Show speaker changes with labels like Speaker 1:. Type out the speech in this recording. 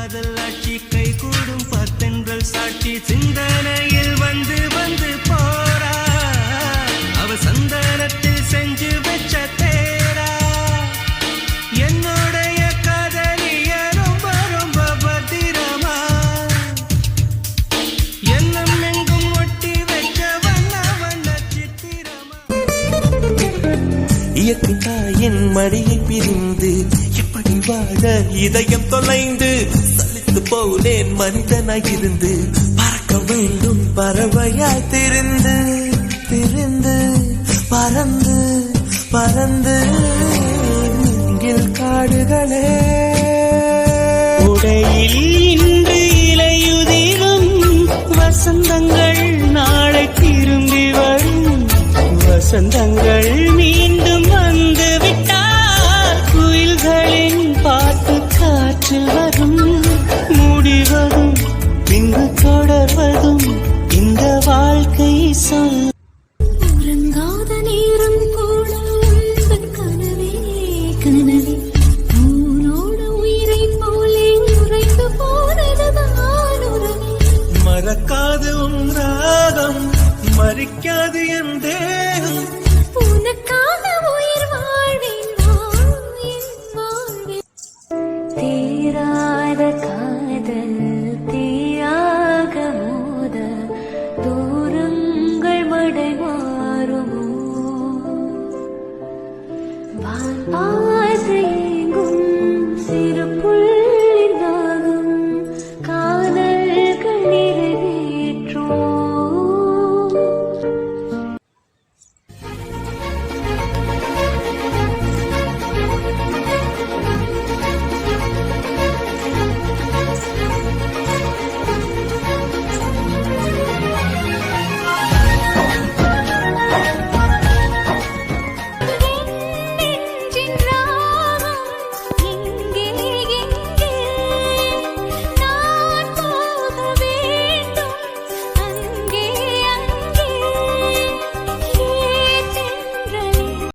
Speaker 1: காதல் ஆட்சி கை கூடும் பத்தென்றல் சாட்சி சிந்தனையில் வந்து வந்து போறா அவ சந்தனத்தில் செஞ்சு வச்ச தேரா என்னுடைய காதலிய ரொம்ப ரொம்ப பத்திரமா எண்ணம் எங்கும் ஒட்டி வச்ச வண்ண வண்ண சித்திரமா இயற்கையின் மடியை பிரிந்து எப்படி வாழ இதயம் தொலைந்து சலித்து போனேன் மனிதனாயிருந்து பறக்க வேண்டும் பறவையாய் திரிந்து திரிந்து பறந்து பறந்து நீங்கில் காடுகளே உடையில் இன்று இலையுதிரும் வசந்தங்கள் நாளை திரும்பி வரும் வசந்தங்கள் மீண்டும் வந்து விட்டால் குயில்களின் பாட்டு காற்றில் வரும் முடிவதும் பின்பு தொடர்வதும் இந்த வாழ்க்கை சொல்
Speaker 2: உறங்காத நேரம் கூட உந்தன் கனவே கனவே உன்னோட உயிரை போலே உறைந்து போனதுதான் உறவே
Speaker 1: மறக்காது உன் ராகம் மறிக்காது என் தேகம்
Speaker 2: உனக்காக உயிர் வாழ்வேன் என் வாழ்வே தீராத காதல்